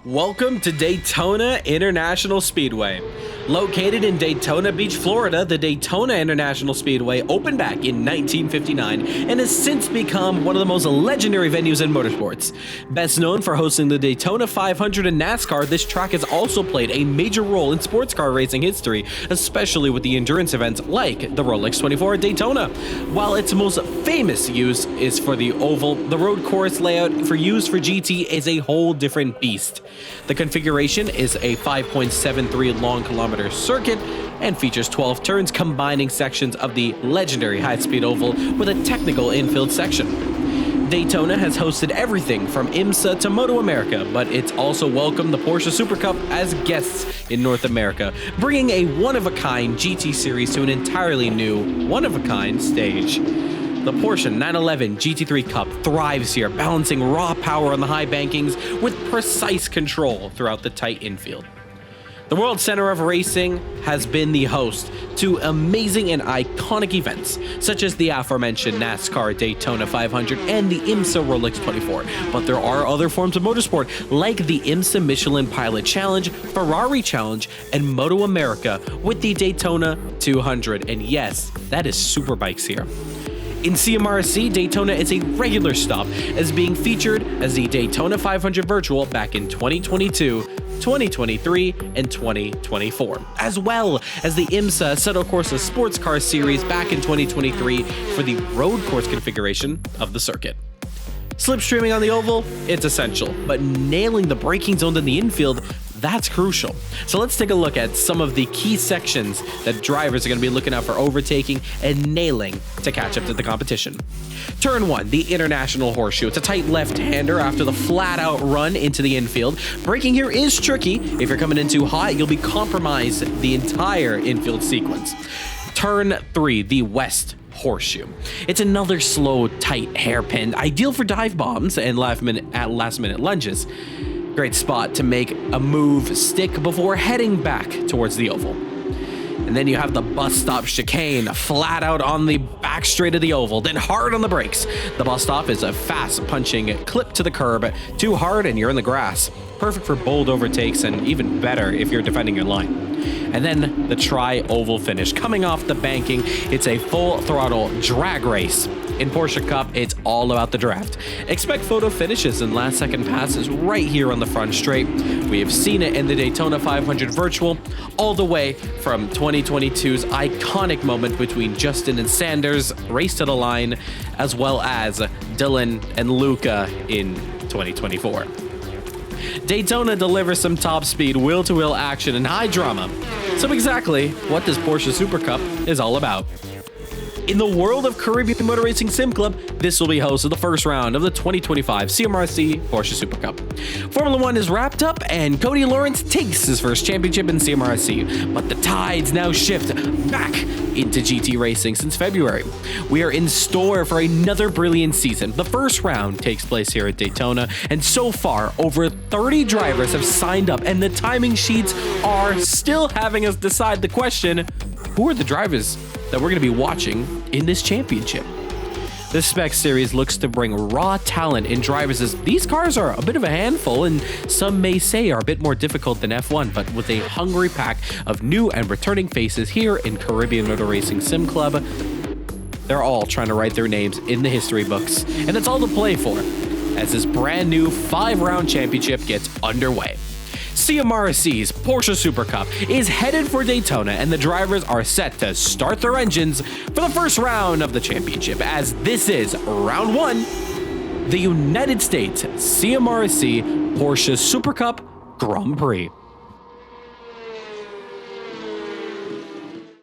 Welcome to Daytona International Speedway. Located in Daytona Beach, Florida, the Daytona International Speedway opened back in 1959 and has since become one of the most legendary venues in motorsports. Best known for hosting the Daytona 500 in NASCAR, this track has also played a major role in sports car racing history, especially with the endurance events like the Rolex 24 at Daytona. While its most famous use is for the oval, the road course layout for use for GT is a whole different beast. The configuration is a 5.73 long kilometer circuit and features 12 turns combining sections of the legendary high-speed oval with a technical infield section. Daytona has hosted everything from IMSA to Moto America, but it's also welcomed the Porsche Supercup as guests in North America, bringing a one-of-a-kind GT series to an entirely new, one-of-a-kind stage. The Porsche 911 GT3 Cup thrives here, balancing raw power on the high bankings with precise control throughout the tight infield. The World Center of Racing has been the host to amazing and iconic events, such as the aforementioned NASCAR Daytona 500 and the IMSA Rolex 24. But there are other forms of motorsport, like the IMSA Michelin Pilot Challenge, Ferrari Challenge, and Moto America with the Daytona 200. And yes, that is superbikes here. In CMRSC, Daytona is a regular stop, as being featured as the Daytona 500 Virtual back in 2022, 2023, and 2024, as well as the IMSA Assetto Corsa Sports Car Series back in 2023 for the road course configuration of the circuit. Slipstreaming on the oval, it's essential, but nailing the braking zones in the infield, that's crucial. So let's take a look at some of the key sections that drivers are going to be looking out for overtaking and nailing to catch up to the competition. Turn 1, the International Horseshoe. It's a tight left-hander after the flat-out run into the infield. Braking here is tricky. If you're coming in too hot, you'll be compromised the entire infield sequence. Turn 3, the West Horseshoe. It's another slow, tight hairpin, ideal for dive bombs and last-minute lunges. Great spot to make a move stick before heading back towards the oval. And then you have the bus stop chicane, flat out on the back straight of the oval, then hard on the brakes. The bus stop is a fast punching clip to the curb, too hard and you're in the grass. Perfect for bold overtakes and even better if you're defending your line. And then the tri-oval finish. Coming off the banking, it's a full throttle drag race. In Porsche Cup, it's all about the draft. Expect photo finishes and last second passes right here on the front straight. We have seen it in the Daytona 500 Virtual, all the way from 2022's iconic moment between Justin and Sanders, race to the line, as well as Dylan and Luca in 2024. Daytona delivers some top speed, wheel-to-wheel action, and high drama. So exactly what this Porsche Supercup is all about. In the world of Caribbean Motor Racing Sim Club, this will be host of the first round of the 2025 CMRSC Porsche Supercup. Formula One is wrapped up and Cody Lawrence takes his first championship in CMRSC, but the tides now shift back into GT racing since February. We are in store for another brilliant season. The first round takes place here at Daytona, and so far, over 30 drivers have signed up, and the timing sheets are still having us decide the question, who are the drivers that we're going to be watching in this championship? This spec series looks to bring raw talent in drivers, as these cars are a bit of a handful and some may say are a bit more difficult than F1, but with a hungry pack of new and returning faces here in Caribbean Motor Racing Sim Club, they're all trying to write their names in the history books, and it's all to play for as this brand new 5-round championship gets underway. CMRSC's Porsche Supercup is headed for Daytona, and the drivers are set to start their engines for the first round of the championship, as this is round 1, the United States CMRSC Porsche Supercup Grand Prix.